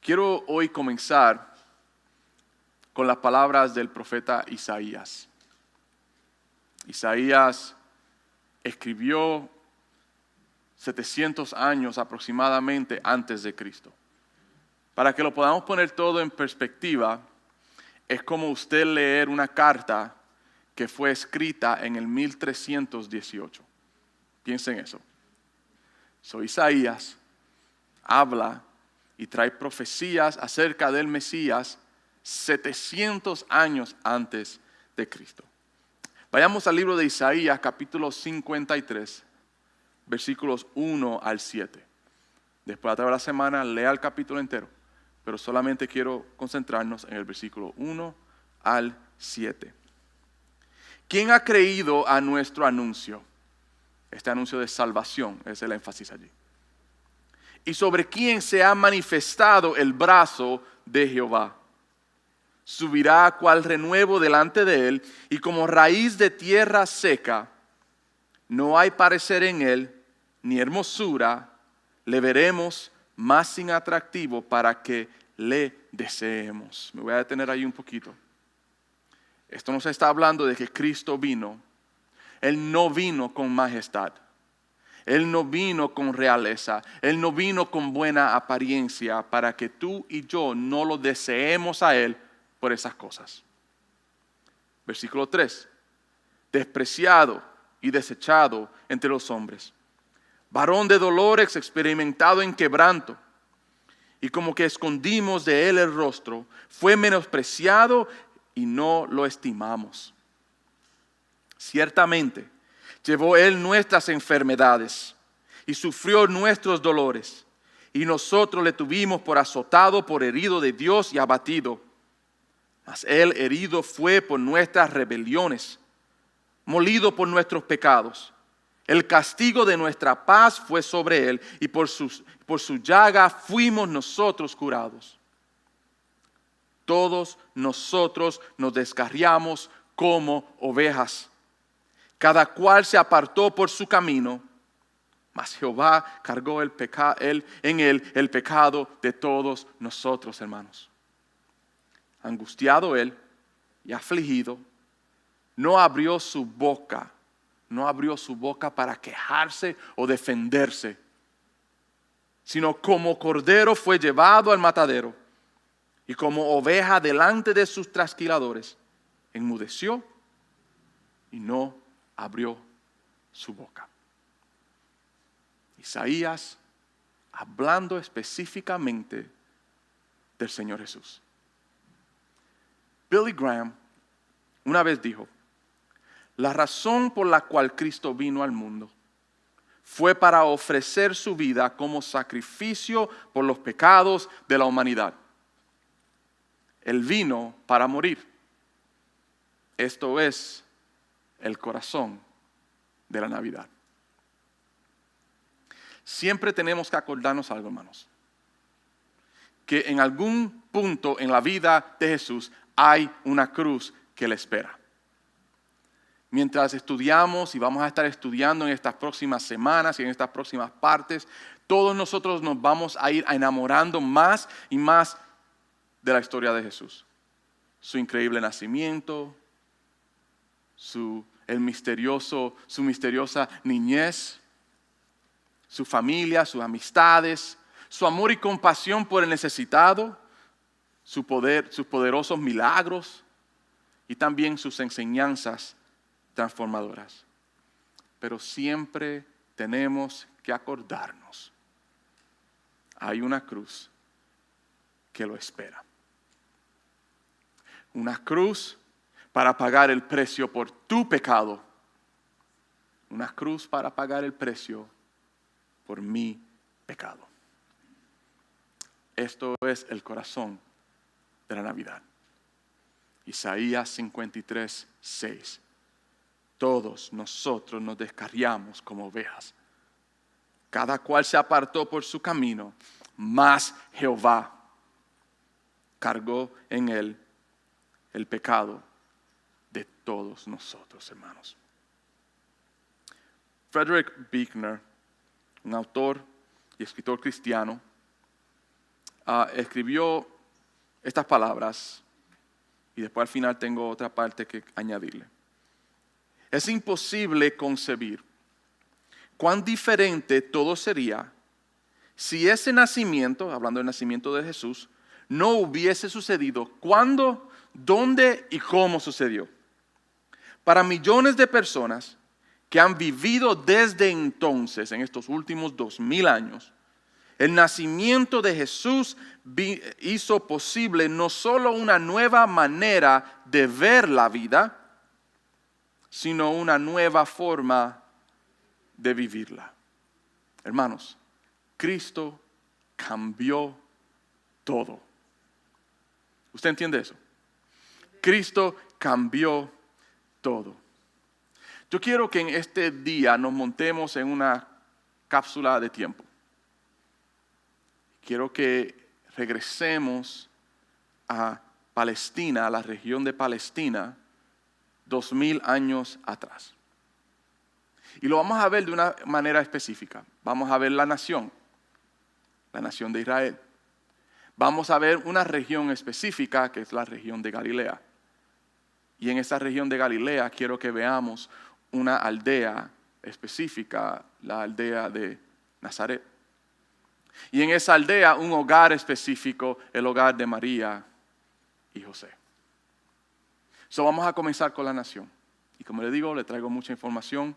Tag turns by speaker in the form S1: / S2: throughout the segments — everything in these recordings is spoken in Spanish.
S1: Quiero hoy comenzar con las palabras del profeta Isaías. Isaías escribió 700 años aproximadamente antes de Cristo. Para que lo podamos poner todo en perspectiva, es como usted leer una carta que fue escrita en el 1318. Piensen en eso. Isaías habla y trae profecías acerca del Mesías 700 años antes de Cristo. Vayamos al libro de Isaías, capítulo 53, versículos 1 al 7. Después, a través de la semana, lea el capítulo entero, pero solamente quiero concentrarnos en el versículo 1 al 7. ¿Quién ha creído a nuestro anuncio? Este anuncio de salvación es el énfasis allí. ¿Y sobre quién se ha manifestado el brazo de Jehová? Subirá cual renuevo delante de él, y como raíz de tierra seca. No hay parecer en él, ni hermosura. Le veremos más sin atractivo para que le deseemos. Me voy a detener ahí un poquito. Esto nos está hablando de que Cristo vino. Él no vino con majestad. Él no vino con realeza. Él no vino con buena apariencia para que tú y yo no lo deseemos a Él por esas cosas. Versículo 3. Despreciado y desechado entre los hombres. Varón de dolores, experimentado en quebranto. Y como que escondimos de Él el rostro. Fue menospreciado y no lo estimamos. Ciertamente, llevó Él nuestras enfermedades y sufrió nuestros dolores. Y nosotros le tuvimos por azotado, por herido de Dios y abatido. Mas Él herido fue por nuestras rebeliones, molido por nuestros pecados. El castigo de nuestra paz fue sobre Él, y por su llaga fuimos nosotros curados. Todos nosotros nos descarriamos como ovejas. Cada cual se apartó por su camino, mas Jehová cargó en él el pecado de todos nosotros, hermanos. Angustiado él y afligido, no abrió su boca para quejarse o defenderse, sino como cordero fue llevado al matadero, y como oveja delante de sus trasquiladores, enmudeció y no abrió su boca. Isaías hablando específicamente del Señor Jesús. Billy Graham una vez dijo: la razón por la cual Cristo vino al mundo fue para ofrecer su vida como sacrificio por los pecados de la humanidad. Él vino para morir. Esto es el corazón de la Navidad. Siempre tenemos que acordarnos algo, hermanos, que en algún punto en la vida de Jesús hay una cruz que le espera. Mientras estudiamos y vamos a estar estudiando en estas próximas semanas y en estas próximas partes, todos nosotros nos vamos a ir enamorando más y más de la historia de Jesús. Su increíble nacimiento, su misteriosa niñez, su familia, sus amistades, su amor y compasión por el necesitado, sus poderosos milagros y también sus enseñanzas transformadoras. Pero siempre tenemos que acordarnos, hay una cruz que lo espera. Una cruz para pagar el precio por tu pecado. Una cruz para pagar el precio por mi pecado. Esto es el corazón de la Navidad. Isaías 53, 6. Todos nosotros nos descarriamos como ovejas. Cada cual se apartó por su camino, mas Jehová cargó en él el pecado de todos nosotros, hermanos. Frederick Buechner, un autor y escritor cristiano, escribió estas palabras y después al final tengo otra parte que añadirle. Es imposible concebir cuán diferente todo sería si ese nacimiento, hablando del nacimiento de Jesús, no hubiese sucedido. ¿Cuándo, dónde y cómo sucedió? Para millones de personas que han vivido desde entonces, en estos últimos 2000 años, el nacimiento de Jesús hizo posible no solo una nueva manera de ver la vida, sino una nueva forma de vivirla. Hermanos, Cristo cambió todo. ¿Usted entiende eso? Cristo cambió todo. Yo quiero que en este día nos montemos en una cápsula de tiempo. Quiero que regresemos a Palestina, a la región de Palestina, 2000 años atrás. Y lo vamos a ver de una manera específica. Vamos a ver la nación de Israel. Vamos a ver una región específica que es la región de Galilea. Y en esa región de Galilea quiero que veamos una aldea específica, la aldea de Nazaret. Y en esa aldea un hogar específico, el hogar de María y José. Vamos a comenzar con la nación. Y como le digo, le traigo mucha información.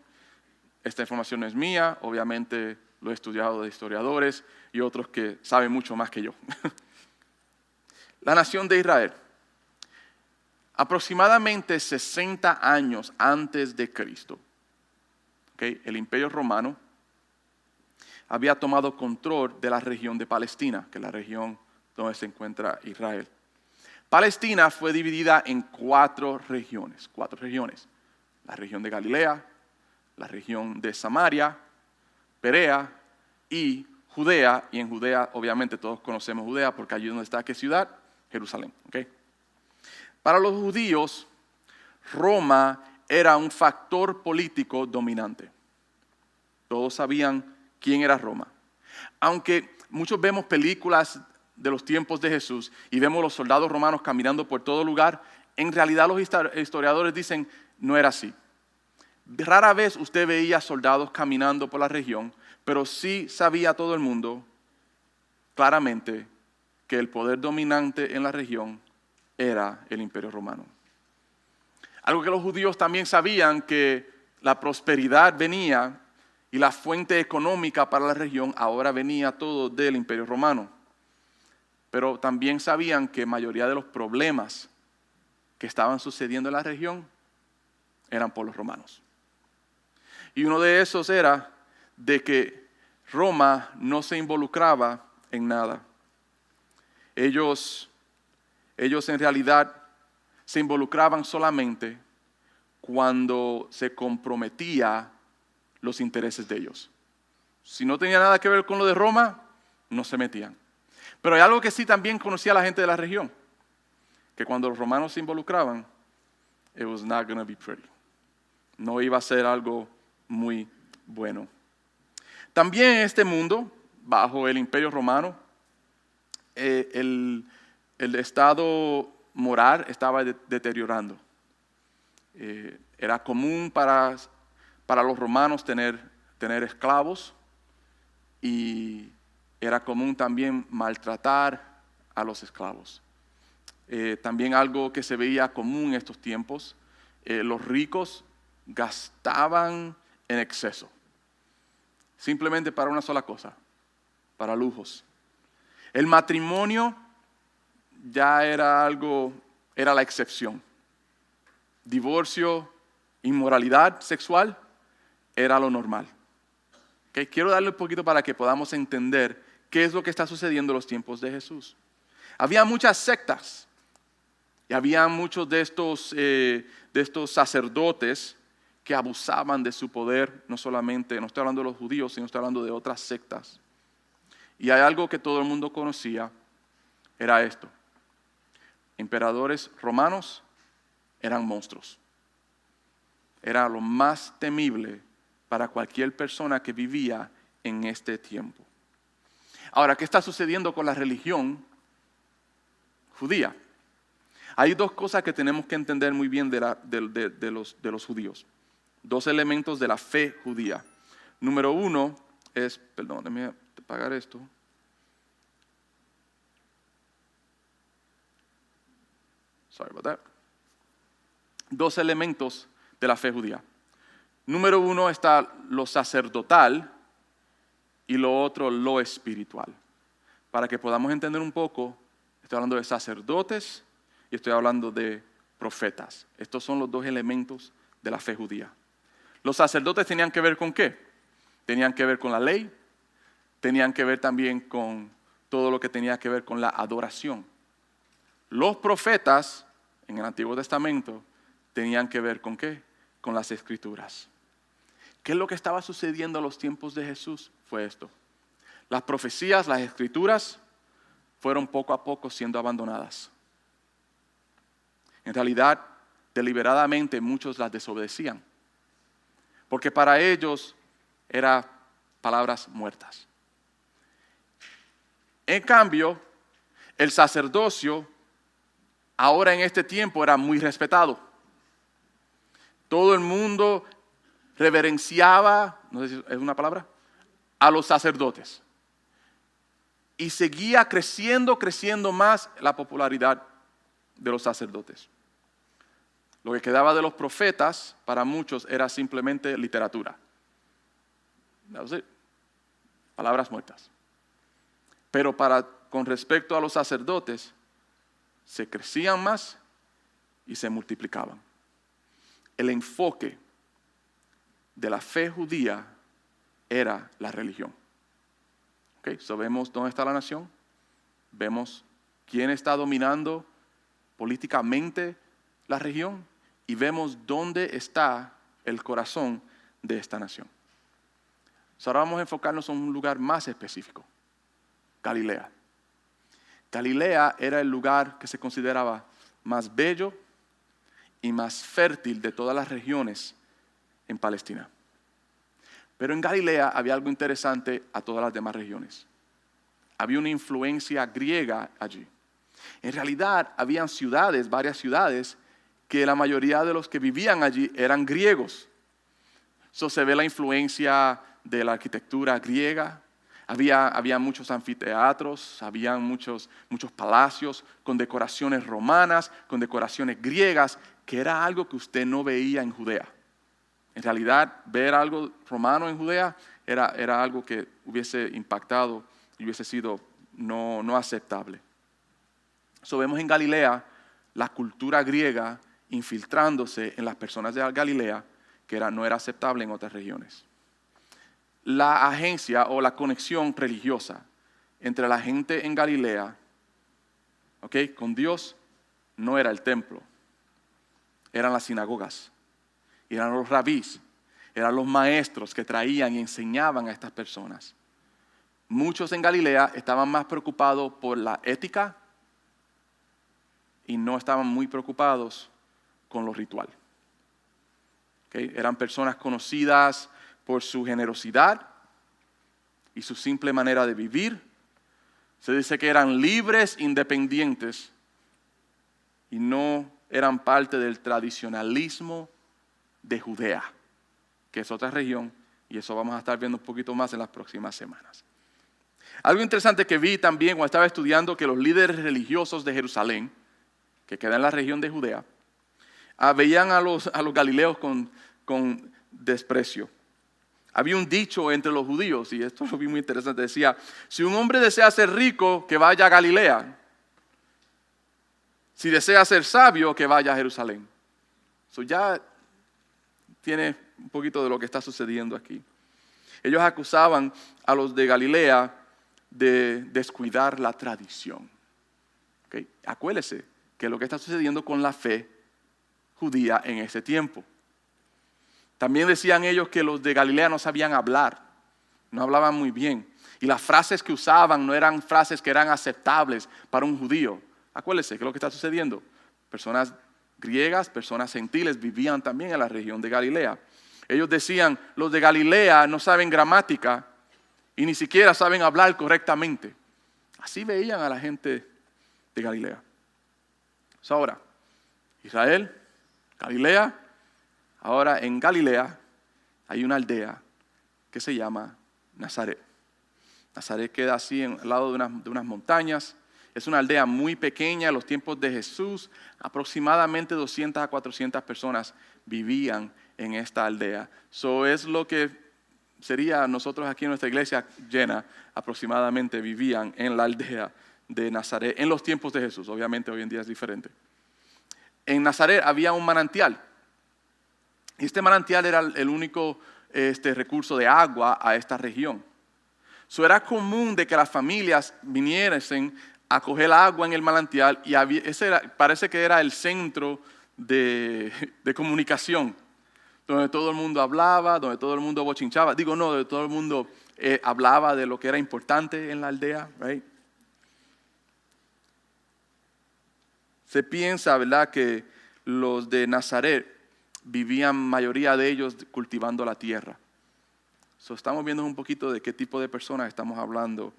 S1: Esta información no es mía, obviamente lo he estudiado de historiadores y otros que saben mucho más que yo. La nación de Israel. Aproximadamente 60 años antes de Cristo, el Imperio Romano había tomado control de la región de Palestina, que es la región donde se encuentra Israel. Palestina fue dividida en cuatro regiones. La región de Galilea, la región de Samaria, Perea y Judea. Y en Judea, obviamente todos conocemos Judea porque allí donde está, ¿qué ciudad? Jerusalén. Para los judíos, Roma era un factor político dominante. Todos sabían quién era Roma. Aunque muchos vemos películas de los tiempos de Jesús y vemos los soldados romanos caminando por todo lugar, en realidad los historiadores dicen no era así. Rara vez usted veía soldados caminando por la región, pero sí sabía todo el mundo claramente que el poder dominante en la región era el Imperio Romano. Algo que los judíos también sabían, que la prosperidad venía y la fuente económica para la región ahora venía todo del Imperio Romano. Pero también sabían que la mayoría de los problemas que estaban sucediendo en la región eran por los romanos. Y uno de esos era de que Roma no se involucraba en nada. Ellos en realidad se involucraban solamente cuando se comprometía los intereses de ellos. Si no tenía nada que ver con lo de Roma, no se metían. Pero hay algo que sí también conocía la gente de la región, que cuando los romanos se involucraban, it was not going to be pretty. No iba a ser algo muy bueno. También en este mundo, bajo el Imperio Romano, el estado moral estaba deteriorando. Era común para los romanos tener esclavos y era común también maltratar a los esclavos. También algo que se veía común en estos tiempos, los ricos gastaban en exceso, simplemente para una sola cosa, para lujos. El matrimonio ya era la excepción. Divorcio, inmoralidad sexual era lo normal. Quiero darle un poquito para que podamos entender qué es lo que está sucediendo en los tiempos de Jesús. Había muchas sectas y había muchos de estos sacerdotes que abusaban de su poder, no estoy hablando de los judíos, sino estoy hablando de otras sectas. Y hay algo que todo el mundo conocía, era esto. Emperadores romanos eran monstruos. Era lo más temible para cualquier persona que vivía en este tiempo. Ahora, ¿qué está sucediendo con la religión judía? Hay dos cosas que tenemos que entender muy bien de los judíos. Dos elementos de la fe judía. Número uno es, perdón, déjame apagar esto. Sorry about that. Dos elementos de la fe judía. Número uno está lo sacerdotal y lo otro lo espiritual. Para que podamos entender un poco, estoy hablando de sacerdotes y estoy hablando de profetas. Estos son los dos elementos de la fe judía. Los sacerdotes tenían que ver con ¿qué? Tenían que ver con la ley, tenían que ver también con todo lo que tenía que ver con la adoración. Los profetas en el Antiguo Testamento tenían que ver con ¿qué? Con las Escrituras. ¿Qué es lo que estaba sucediendo en los tiempos de Jesús? Fue esto. Las profecías, las Escrituras, fueron poco a poco siendo abandonadas. En realidad, deliberadamente muchos las desobedecían. Porque para ellos eran palabras muertas. En cambio, el sacerdocio, ahora en este tiempo, era muy respetado. Todo el mundo reverenciaba, no sé si es una palabra, a los sacerdotes. Y seguía creciendo más la popularidad de los sacerdotes. Lo que quedaba de los profetas, para muchos, era simplemente literatura. Palabras muertas. Pero con respecto a los sacerdotes, se crecían más y se multiplicaban. El enfoque de la fe judía era la religión. Okay, so vemos dónde está la nación, vemos quién está dominando políticamente la región y vemos dónde está el corazón de esta nación. So ahora vamos a enfocarnos en un lugar más específico, Galilea. Galilea era el lugar que se consideraba más bello y más fértil de todas las regiones en Palestina. Pero en Galilea había algo interesante a todas las demás regiones. Había una influencia griega allí. En realidad, habían ciudades, varias ciudades, que la mayoría de los que vivían allí eran griegos. So se ve la influencia de la arquitectura griega. Había muchos anfiteatros, había muchos palacios con decoraciones romanas, con decoraciones griegas, que era algo que usted no veía en Judea. En realidad, ver algo romano en Judea era algo que hubiese impactado y hubiese sido no aceptable. So vemos en Galilea la cultura griega infiltrándose en las personas de Galilea, que no era aceptable en otras regiones. La agencia o la conexión religiosa entre la gente en Galilea, con Dios, no era el templo, eran las sinagogas. Eran los rabís, eran los maestros que traían y enseñaban a estas personas. Muchos en Galilea estaban más preocupados por la ética y no estaban muy preocupados con lo ritual. Eran personas conocidas por su generosidad y su simple manera de vivir. Se dice que eran libres, independientes y no eran parte del tradicionalismo de Judea, que es otra región, y eso vamos a estar viendo un poquito más en las próximas semanas. Algo interesante que vi también cuando estaba estudiando, que los líderes religiosos de Jerusalén, que quedan en la región de Judea, veían a los galileos con desprecio. Había un dicho entre los judíos, y esto lo vi muy interesante, decía: si un hombre desea ser rico, que vaya a Galilea. Si desea ser sabio, que vaya a Jerusalén. So ya tiene un poquito de lo que está sucediendo aquí. Ellos acusaban a los de Galilea de descuidar la tradición. Acuérdese que lo que está sucediendo con la fe judía en ese tiempo. También decían ellos que los de Galilea no sabían hablar, no hablaban muy bien. Y las frases que usaban no eran frases que eran aceptables para un judío. Acuérdese que lo que está sucediendo, personas griegas, personas gentiles vivían también en la región de Galilea. Ellos decían, los de Galilea no saben gramática y ni siquiera saben hablar correctamente. Así veían a la gente de Galilea. Ahora, Israel, Galilea, ahora en Galilea hay una aldea que se llama Nazaret. Nazaret queda así al lado de unas montañas. Es una aldea muy pequeña. En los tiempos de Jesús, aproximadamente 200 a 400 personas vivían en esta aldea. Eso es lo que sería nosotros aquí en nuestra iglesia llena, aproximadamente vivían en la aldea de Nazaret en los tiempos de Jesús. Obviamente hoy en día es diferente. En Nazaret había un manantial. Y este manantial era el único recurso de agua a esta región. Era común de que las familias viniesen a coger agua en el manantial y parece que era el centro de comunicación, donde todo el mundo hablaba, donde todo el mundo bochinchaba. Donde todo el mundo hablaba de lo que era importante en la aldea. Right? Se piensa, ¿verdad?, que los de Nazaret vivían, mayoría de ellos, cultivando la tierra. Estamos viendo un poquito de qué tipo de personas estamos hablando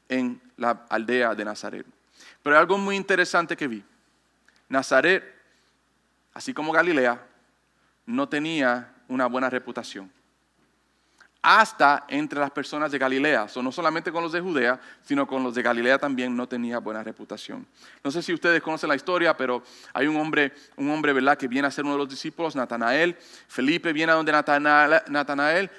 S1: en la aldea de Nazaret. Pero hay algo muy interesante que vi. Nazaret, así como Galilea, no tenía una buena reputación. Hasta entre las personas de Galilea. No solamente con los de Judea, sino con los de Galilea también no tenía buena reputación. No sé si ustedes conocen la historia, pero hay un hombre, ¿verdad?, que viene a ser uno de los discípulos, Natanael. Felipe viene a donde Natanael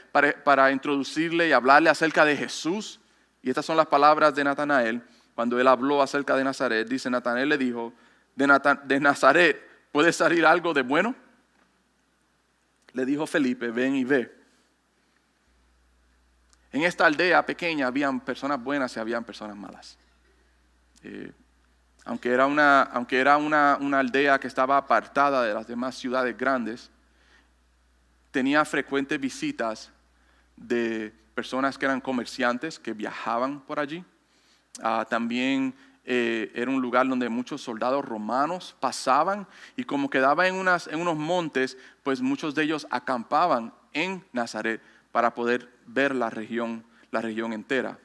S1: para introducirle y hablarle acerca de Jesús. Y estas son las palabras de Natanael cuando él habló acerca de Nazaret. Dice, Natanael le dijo, ¿de Nazaret puede salir algo de bueno? Le dijo Felipe, ven y ve. En esta aldea pequeña habían personas buenas y habían personas malas. Aunque era una aldea que estaba apartada de las demás ciudades grandes, tenía frecuentes visitas de personas que eran comerciantes, que viajaban por allí. También era un lugar donde muchos soldados romanos pasaban y como quedaba en unos montes, pues muchos de ellos acampaban en Nazaret para poder ver la región entera.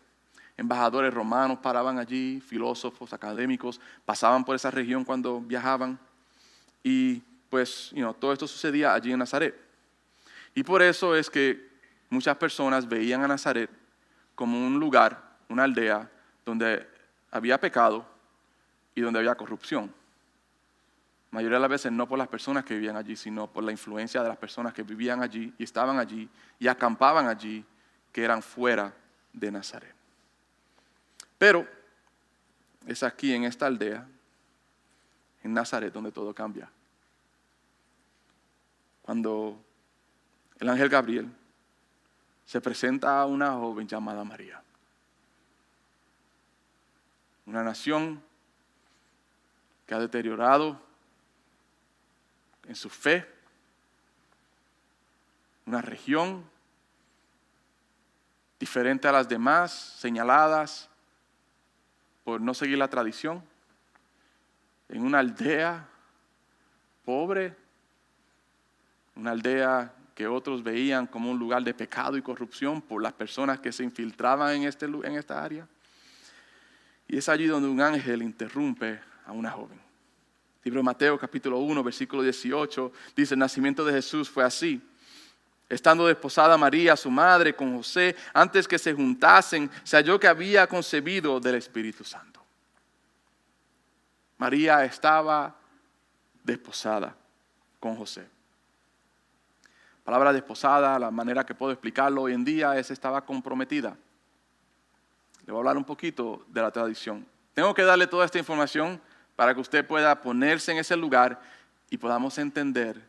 S1: Embajadores romanos paraban allí, filósofos, académicos, pasaban por esa región cuando viajaban. Y pues, todo esto sucedía allí en Nazaret. Y por eso es que muchas personas veían a Nazaret como un lugar, una aldea, donde había pecado y donde había corrupción. La mayoría de las veces no por las personas que vivían allí, sino por la influencia de las personas que vivían allí y estaban allí y acampaban allí, que eran fuera de Nazaret. Pero es aquí en esta aldea, en Nazaret, donde todo cambia. Cuando el ángel Gabriel se presenta a una joven llamada María. Una nación que ha deteriorado en su fe, una región diferente a las demás, señaladas por no seguir la tradición, en una aldea pobre, una aldea que otros veían como un lugar de pecado y corrupción por las personas que se infiltraban en esta área. Y es allí donde un ángel interrumpe a una joven. Libro de Mateo, capítulo 1, versículo 18, dice, el nacimiento de Jesús fue así. Estando desposada María, su madre, con José, antes que se juntasen, se halló que había concebido del Espíritu Santo. María estaba desposada con José. La palabra desposada, la manera que puedo explicarlo hoy en día es estaba comprometida. Le voy a hablar un poquito de la tradición. Tengo que darle toda esta información para que usted pueda ponerse en ese lugar y podamos entender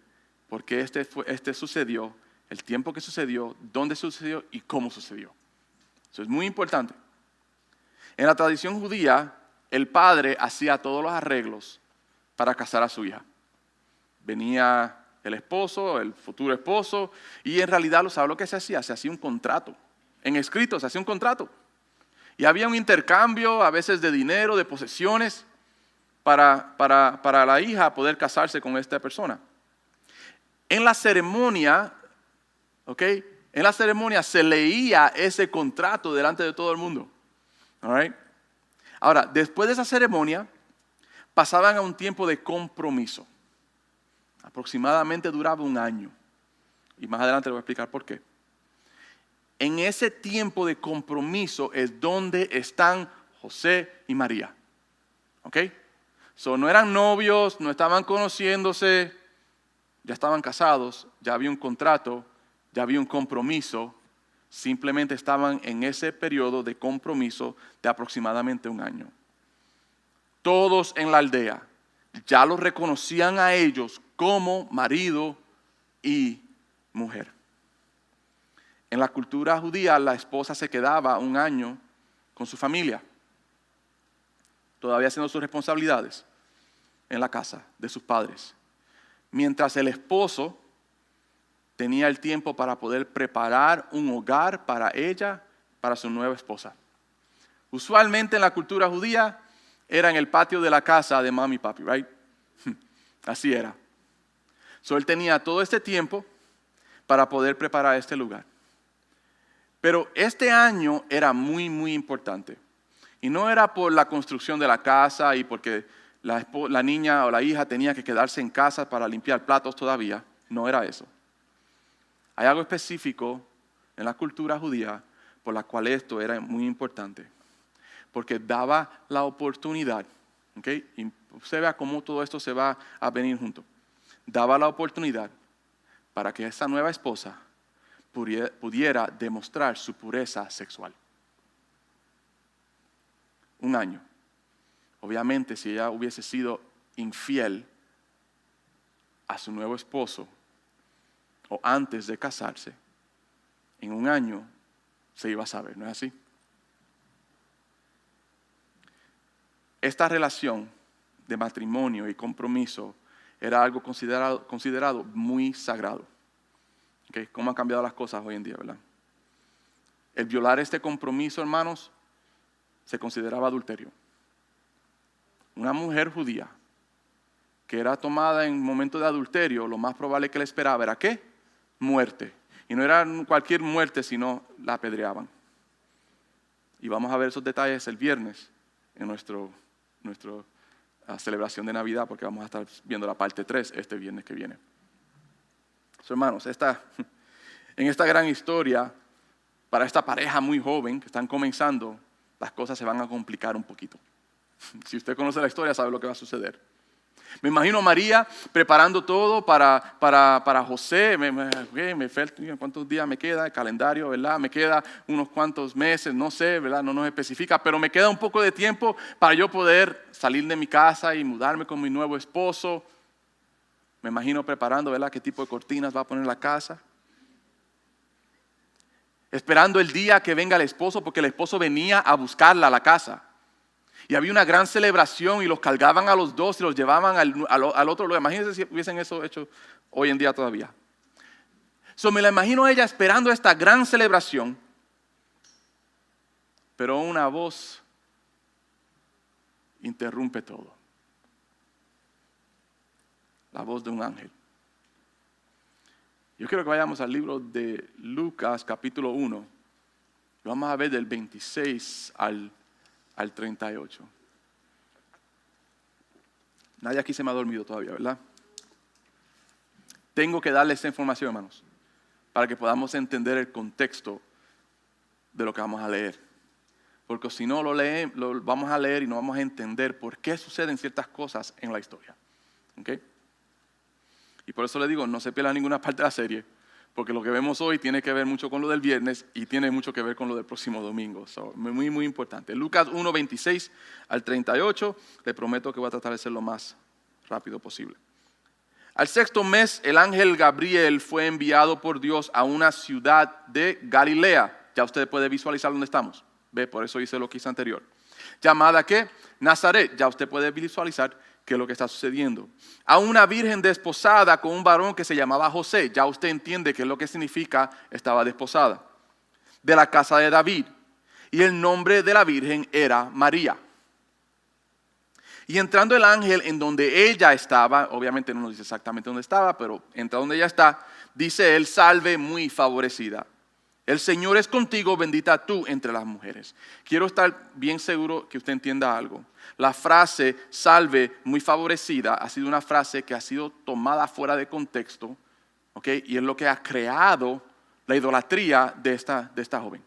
S1: por qué este sucedió, el tiempo que sucedió, dónde sucedió y cómo sucedió. Eso es muy importante. En la tradición judía, el padre hacía todos los arreglos para casar a su hija. Venía el esposo, el futuro esposo, y en realidad, ¿sabe lo que se hacía? Se hacía un contrato. En escrito se hacía un contrato. Y había un intercambio, a veces de dinero, de posesiones, para la hija poder casarse con esta persona. En la ceremonia, en la ceremonia se leía ese contrato delante de todo el mundo. All right? Ahora, después de esa ceremonia, pasaban a un tiempo de compromiso. Aproximadamente duraba un año. Y más adelante les voy a explicar por qué. En ese tiempo de compromiso es donde están José y María. ¿Ok? No eran novios, no estaban conociéndose, ya estaban casados, ya había un contrato, ya había un compromiso. Simplemente estaban en ese periodo de compromiso de aproximadamente un año. Todos en la aldea ya los reconocían a ellos como marido y mujer. En la cultura judía, la esposa se quedaba un año con su familia, todavía haciendo sus responsabilidades en la casa de sus padres, mientras el esposo tenía el tiempo para poder preparar un hogar para ella, para su nueva esposa. Usualmente en la cultura judía era en el patio de la casa de mami y papi, right? Así era. Él tenía todo este tiempo para poder preparar este lugar. Pero este año era muy, muy importante. Y no era por la construcción de la casa y porque la niña o la hija tenía que quedarse en casa para limpiar platos todavía. No era eso. Hay algo específico en la cultura judía por la cual esto era muy importante. Porque daba la oportunidad, ¿okay? Y usted vea cómo todo esto se va a venir junto. Daba la oportunidad para que esa nueva esposa pudiera demostrar su pureza sexual. Un año. Obviamente, si ella hubiese sido infiel a su nuevo esposo o antes de casarse, en un año se iba a saber, ¿no es así? Esta relación de matrimonio y compromiso era algo considerado muy sagrado. ¿Okay? ¿Cómo han cambiado las cosas hoy en día, verdad? El violar este compromiso, hermanos, se consideraba adulterio. Una mujer judía que era tomada en momento de adulterio, lo más probable que le esperaba era ¿qué? Muerte. Y no era cualquier muerte, sino la apedreaban. Y vamos a ver esos detalles el viernes en nuestra celebración de Navidad, porque vamos a estar viendo la parte 3 este viernes que viene. Hermanos, en esta gran historia, para esta pareja muy joven que están comenzando, las cosas se van a complicar un poquito. Si usted conoce la historia, sabe lo que va a suceder. Me imagino a María preparando todo para José. ¿Cuántos días me queda? El calendario, ¿verdad? Me queda unos cuantos meses, no sé, ¿verdad? No nos especifica, pero me queda un poco de tiempo para yo poder salir de mi casa y mudarme con mi nuevo esposo. Me imagino preparando, ¿verdad? ¿Qué tipo de cortinas va a poner la casa? Esperando el día que venga el esposo, porque el esposo venía a buscarla a la casa. Y había una gran celebración y los cargaban a los dos y los llevaban al otro lugar. Imagínense si hubiesen eso hecho hoy en día todavía. Me la imagino a ella esperando esta gran celebración. Pero una voz interrumpe todo. La voz de un ángel. Yo quiero que vayamos al libro de Lucas capítulo 1. Vamos a ver del 26 al 38. Nadie aquí se me ha dormido todavía, ¿verdad? Tengo que darle esta información, hermanos, para que podamos entender el contexto de lo que vamos a leer. Porque si no lo vamos a leer y no vamos a entender por qué suceden ciertas cosas en la historia. ¿Okay? Y por eso le digo, no se pierda ninguna parte de la serie, porque lo que vemos hoy tiene que ver mucho con lo del viernes y tiene mucho que ver con lo del próximo domingo. Muy, muy importante. Lucas 1, 26 al 38, le prometo que voy a tratar de ser lo más rápido posible. Al sexto mes, el ángel Gabriel fue enviado por Dios a una ciudad de Galilea. Ya usted puede visualizar dónde estamos. Ve, por eso hice lo que hice anterior. Llamada ¿qué? Nazaret. Ya usted puede visualizar qué es lo que está sucediendo. A una virgen desposada con un varón que se llamaba José. Ya usted entiende qué es lo que significa estaba desposada. De la casa de David. Y el nombre de la virgen era María. Y entrando el ángel en donde ella estaba, obviamente no nos dice exactamente dónde estaba, pero entra donde ella está, dice él, salve muy favorecida. El Señor es contigo, bendita tú entre las mujeres. Quiero estar bien seguro que usted entienda algo. La frase salve muy favorecida ha sido una frase que ha sido tomada fuera de contexto, ¿ok? Y es lo que ha creado la idolatría de esta joven.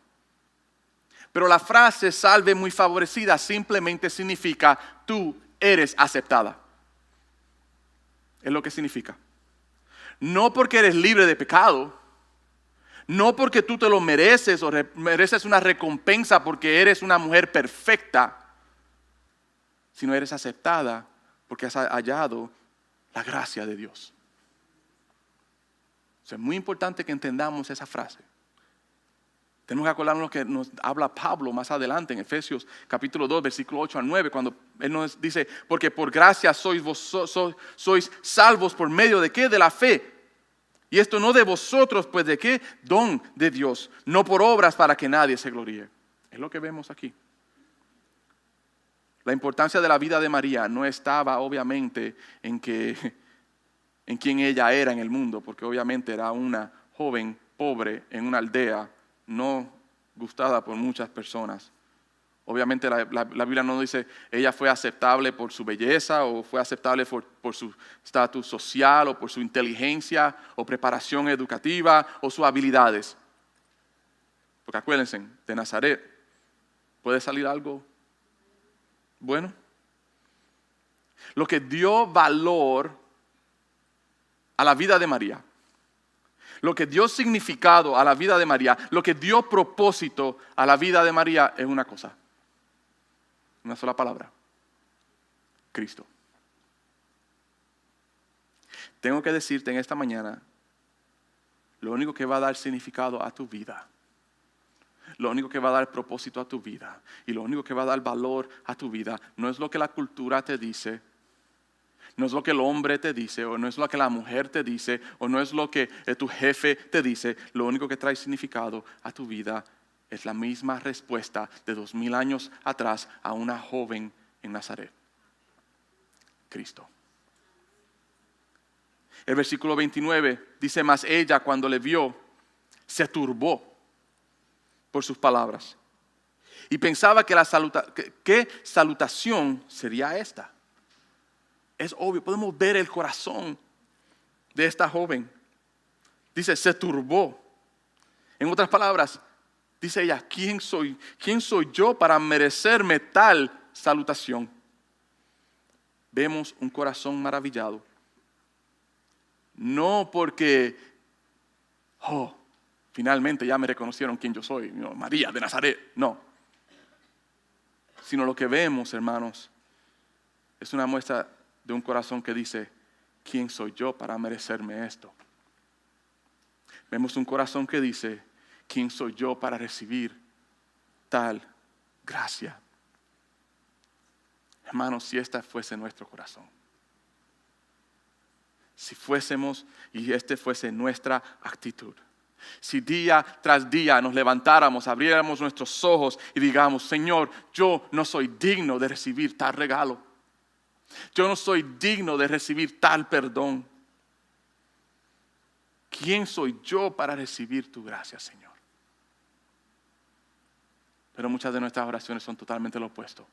S1: Pero la frase salve muy favorecida simplemente significa tú eres aceptada. Es lo que significa. No porque eres libre de pecado, no porque tú te lo mereces o mereces una recompensa porque eres una mujer perfecta, sino eres aceptada porque has hallado la gracia de Dios. O sea, es muy importante que entendamos esa frase. Tenemos que acordarnos lo que nos habla Pablo más adelante en Efesios capítulo 2, versículo 8 al 9, cuando él nos dice, porque por gracia sois salvos por medio de ¿qué? De la fe. Y esto no de vosotros, pues de qué? Don de Dios, no por obras para que nadie se gloríe. Es lo que vemos aquí. La importancia de la vida de María no estaba obviamente en quién ella era en el mundo, porque obviamente era una joven pobre en una aldea no gustada por muchas personas. Obviamente la Biblia no dice ella fue aceptable por su belleza o fue aceptable por su estatus social o por su inteligencia o preparación educativa o sus habilidades. Porque acuérdense, de Nazaret puede salir algo bueno. Lo que dio valor a la vida de María, lo que dio significado a la vida de María, lo que dio propósito a la vida de María es una cosa. Una sola palabra. Cristo. Tengo que decirte en esta mañana, lo único que va a dar significado a tu vida, lo único que va a dar propósito a tu vida y lo único que va a dar valor a tu vida no es lo que la cultura te dice, no es lo que el hombre te dice, o no es lo que la mujer te dice, o no es lo que tu jefe te dice. Lo único que trae significado a tu vida es la misma respuesta de 2000 años atrás a una joven en Nazaret. Cristo. El versículo 29 dice, mas ella cuando le vio, se turbó por sus palabras y pensaba que ¿qué salutación sería esta? Es obvio, podemos ver el corazón de esta joven. Dice, se turbó. En otras palabras, dice ella, ¿quién soy yo para merecerme tal salutación? Vemos un corazón maravillado. No porque, finalmente ya me reconocieron quién yo soy, María de Nazaret, no. Sino lo que vemos, hermanos, es una muestra de un corazón que dice, ¿quién soy yo para merecerme esto? Vemos un corazón que dice, ¿quién soy yo para recibir tal gracia? Hermanos, si esta fuese nuestro corazón, si fuésemos y fuese nuestra actitud, si día tras día nos levantáramos, abriéramos nuestros ojos y digamos, Señor, yo no soy digno de recibir tal regalo. Yo no soy digno de recibir tal perdón. ¿Quién soy yo para recibir tu gracia, Señor? Pero muchas de nuestras oraciones son totalmente lo opuesto.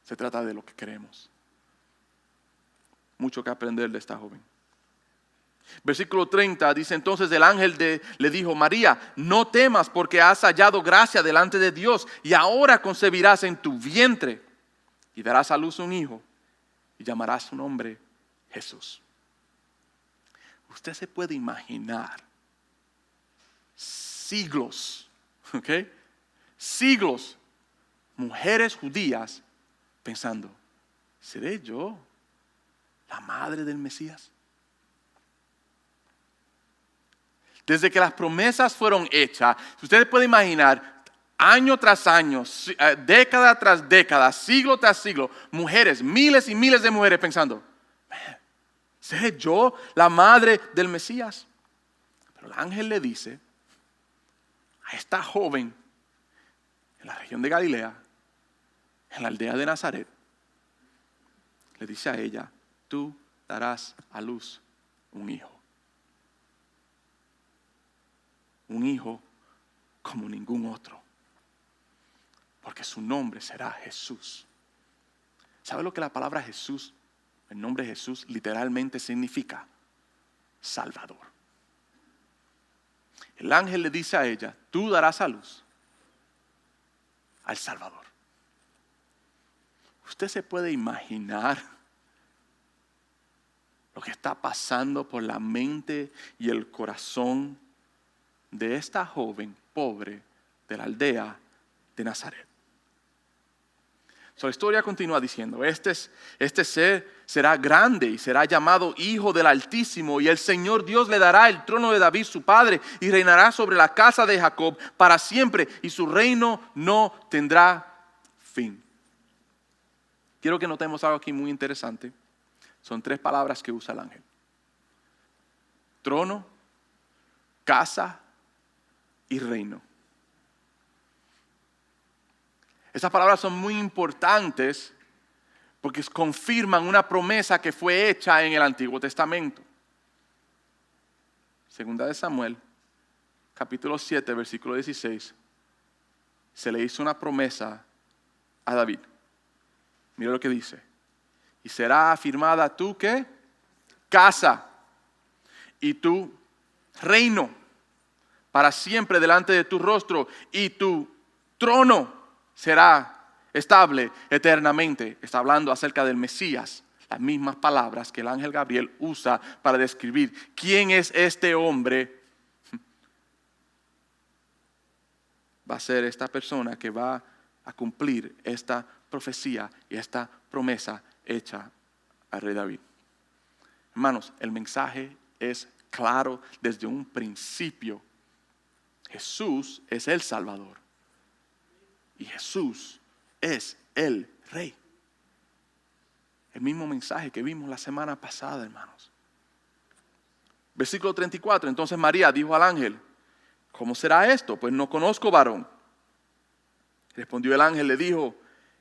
S1: Se trata de lo que queremos. Mucho que aprender de esta joven. Versículo 30 dice, entonces el ángel le dijo, María, no temas porque has hallado gracia delante de Dios y ahora concebirás en tu vientre y darás a luz un hijo y llamarás su nombre Jesús. Usted se puede imaginar siglos, ¿ok? Siglos, mujeres judías pensando, ¿seré yo la madre del Mesías? Desde que las promesas fueron hechas, ustedes pueden imaginar, año tras año, década tras década, siglo tras siglo, mujeres, miles y miles de mujeres pensando, ¿seré yo la madre del Mesías? Pero el ángel le dice a esta joven en la región de Galilea, en la aldea de Nazaret, le dice a ella, tú darás a luz un hijo. un hijo como ningún otro, porque su nombre será Jesús. ¿Sabe lo que la palabra Jesús, el nombre Jesús, literalmente significa? Salvador. El ángel le dice a ella, tú darás a luz al Salvador. Usted se puede imaginar lo que está pasando por la mente y el corazón de esta joven pobre de la aldea de Nazaret. La historia continúa diciendo, este ser será grande y será llamado Hijo del Altísimo, y el Señor Dios le dará el trono de David su padre, y reinará sobre la casa de Jacob para siempre, y su reino no tendrá fin. Quiero que notemos algo aquí muy interesante. Son 3 palabras que usa el ángel: trono, casa y reino. Estas palabras son muy importantes porque confirman una promesa que fue hecha en el Antiguo Testamento. Segunda de Samuel, capítulo 7, versículo 16, se le hizo una promesa a David. Mira lo que dice: y será afirmada tu ¿qué? Casa y tu reino para siempre delante de tu rostro, y tu trono será estable eternamente. Está hablando acerca del Mesías, las mismas palabras que el ángel Gabriel usa para describir quién es este hombre. Va a ser esta persona que va a cumplir esta profecía y esta promesa hecha al rey David. Hermanos, el mensaje es claro desde un principio. Jesús es el Salvador y Jesús es el Rey. El mismo mensaje que vimos la semana pasada, hermanos. Versículo 34, entonces María dijo al ángel, ¿cómo será esto? Pues no conozco varón. Respondió el ángel, le dijo,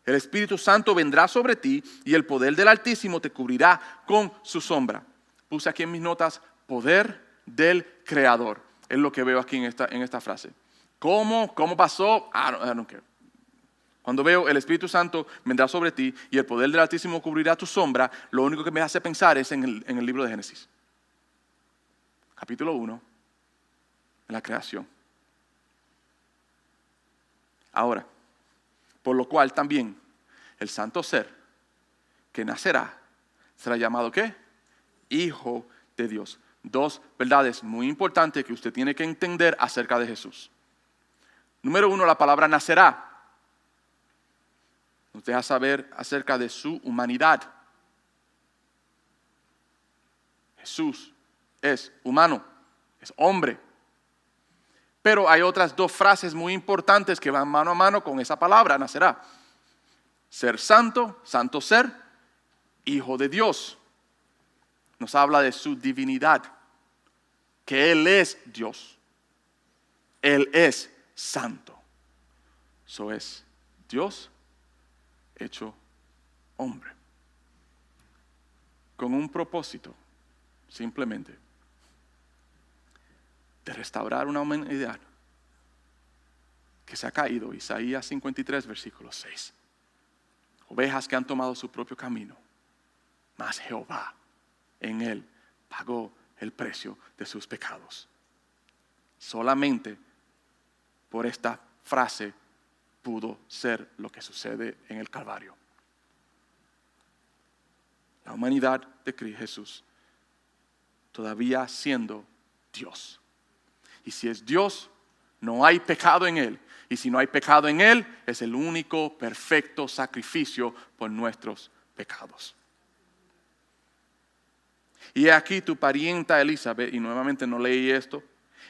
S1: el Espíritu Santo vendrá sobre ti y el poder del Altísimo te cubrirá con su sombra. Puse aquí en mis notas, poder del Creador. Es lo que veo aquí en esta frase. ¿Cómo pasó? I don't care. Cuando veo el Espíritu Santo vendrá sobre ti y el poder del Altísimo cubrirá tu sombra, lo único que me hace pensar es en el libro de Génesis. Capítulo 1, en la creación. Ahora, por lo cual también el santo ser que nacerá será llamado ¿qué? Hijo de Dios. 2 verdades muy importantes que usted tiene que entender acerca de Jesús. Número 1, la palabra nacerá nos deja saber acerca de su humanidad. Jesús es humano, es hombre. Pero hay otras 2 frases muy importantes que van mano a mano con esa palabra, nacerá. Ser santo, santo ser, hijo de Dios. Nos habla de su divinidad, que Él es Dios. Él es santo. Eso es Dios hecho hombre. Con un propósito, simplemente, de restaurar una humanidad que se ha caído. Isaías 53, versículo 6. Ovejas que han tomado su propio camino, mas Jehová en él pagó el precio de sus pecados. Solamente por esta frase pudo ser lo que sucede en el Calvario. La humanidad de Cristo Jesús todavía siendo Dios. Y si es Dios, no hay pecado en Él. Y si no hay pecado en Él, es el único perfecto sacrificio por nuestros pecados. Y aquí tu parienta Elizabeth, y nuevamente no leí esto,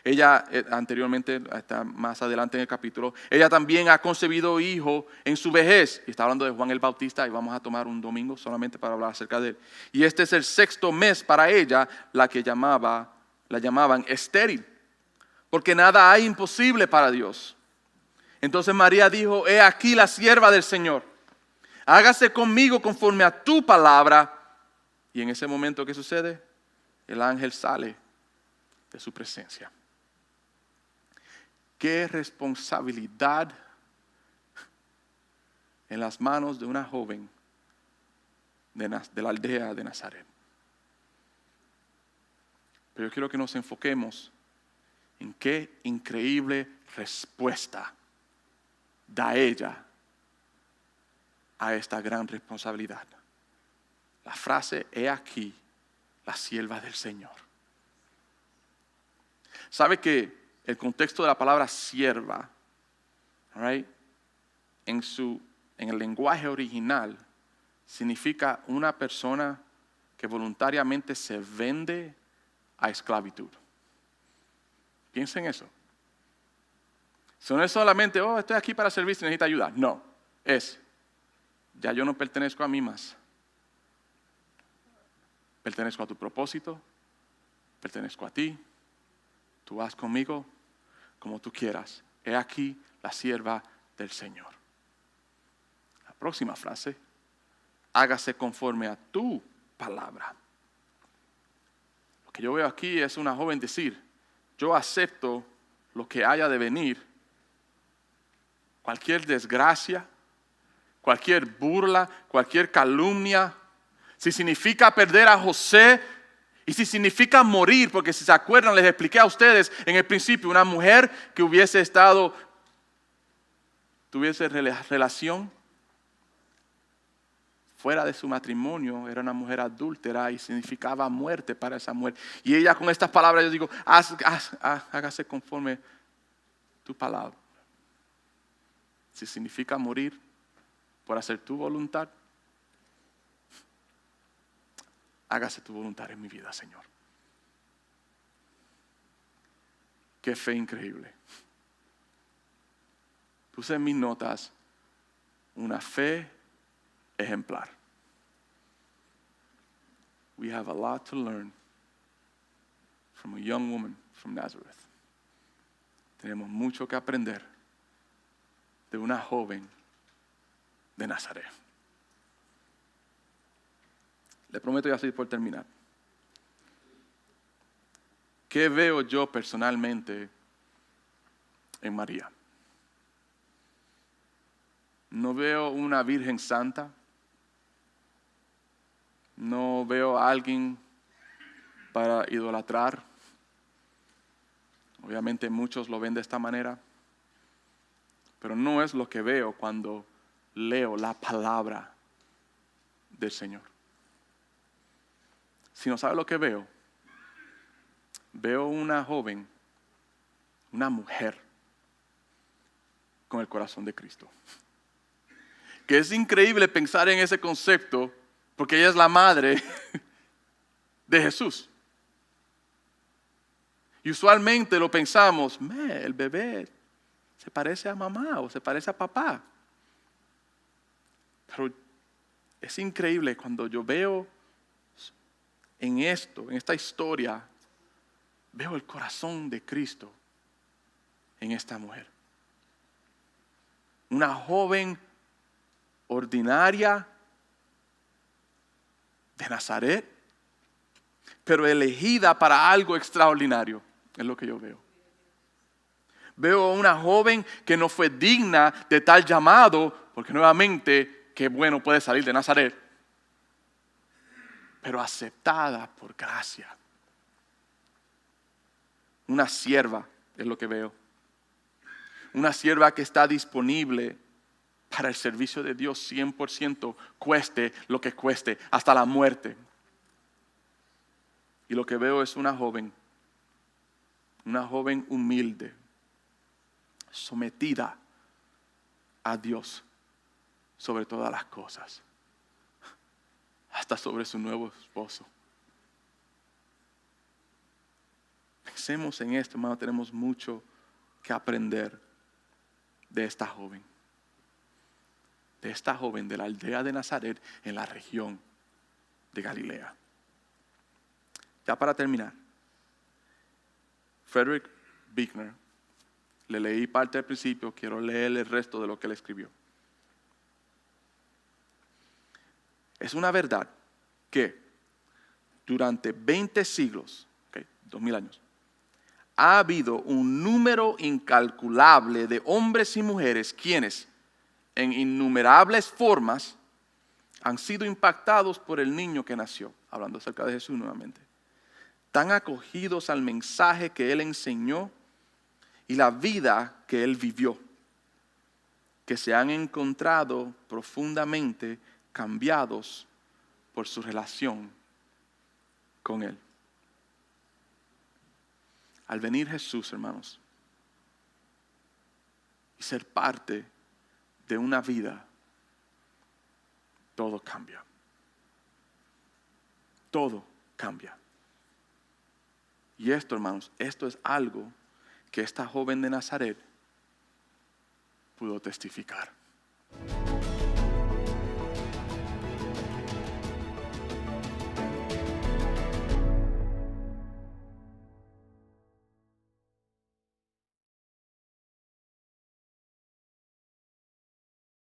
S1: ella anteriormente, está más adelante en el capítulo, ella también ha concebido hijo en su vejez. Y está hablando de Juan el Bautista y vamos a tomar un domingo solamente para hablar acerca de él. Y este es el 6º mes para ella, la llamaban estéril, porque nada hay imposible para Dios. Entonces María dijo, he aquí la sierva del Señor, hágase conmigo conforme a tu palabra. Y en ese momento, ¿qué sucede? El ángel sale de su presencia. qué responsabilidad en las manos de una joven de la aldea de Nazaret. Pero yo quiero que nos enfoquemos en qué increíble respuesta da ella a esta gran responsabilidad. La frase, he aquí la sierva del Señor. ¿Sabe que el contexto de la palabra sierva, right, en el lenguaje original, significa una persona que voluntariamente se vende a esclavitud? Piensa en eso. Eso no es solamente, estoy aquí para servir si necesita ayuda. No, ya yo no pertenezco a mí más. Pertenezco a tu propósito, pertenezco a ti. Tú haz conmigo como tú quieras. He aquí la sierva del Señor. La próxima frase, hágase conforme a tu palabra. Lo que yo veo aquí es una joven decir, yo acepto lo que haya de venir, cualquier desgracia, cualquier burla, cualquier calumnia, si significa perder a José y si significa morir, porque si se acuerdan les expliqué a ustedes en el principio, una mujer que tuviese relación fuera de su matrimonio, era una mujer adúltera y significaba muerte para esa mujer. Y ella con estas palabras, yo digo, hágase conforme tu palabra. Si significa morir por hacer tu voluntad, hágase tu voluntad en mi vida, Señor. Qué fe increíble. Puse en mis notas una fe ejemplar. We have a lot to learn from a young woman from Nazareth. Tenemos mucho que aprender de una joven de Nazaret. Le prometo ya así por terminar. ¿Qué veo yo personalmente en María? No veo una virgen santa. No veo a alguien para idolatrar. Obviamente muchos lo ven de esta manera. Pero no es lo que veo cuando leo la palabra del Señor. Si no sabe lo que veo, veo una joven, una mujer con el corazón de Cristo. Que es increíble pensar en ese concepto porque ella es la madre de Jesús. Y usualmente lo pensamos, el bebé se parece a mamá o se parece a papá. Pero es increíble cuando yo veo en esta historia, veo el corazón de Cristo en esta mujer. Una joven ordinaria de Nazaret, pero elegida para algo extraordinario, es lo que yo veo. Veo a una joven que no fue digna de tal llamado, porque nuevamente, qué bueno puede salir de Nazaret, pero aceptada por gracia. Una sierva es lo que veo. Una sierva que está disponible para el servicio de Dios 100%, cueste lo que cueste, hasta la muerte. Y lo que veo es una joven humilde, sometida a Dios sobre todas las cosas, hasta sobre su nuevo esposo. Pensemos en esto, hermano, tenemos mucho que aprender de esta joven. De esta joven de la aldea de Nazaret en la región de Galilea. Ya para terminar, Frederick Buechner, le leí parte del principio, quiero leer el resto de lo que él escribió. Es una verdad que durante 20 siglos, 2000 años, ha habido un número incalculable de hombres y mujeres quienes, en innumerables formas, han sido impactados por el niño que nació, hablando acerca de Jesús nuevamente, tan acogidos al mensaje que Él enseñó y la vida que Él vivió, que se han encontrado profundamente cambiados por su relación con Él. Al venir Jesús, hermanos, y ser parte de una vida, todo cambia. Todo cambia. Y esto, hermanos, esto es algo que esta joven de Nazaret pudo testificar.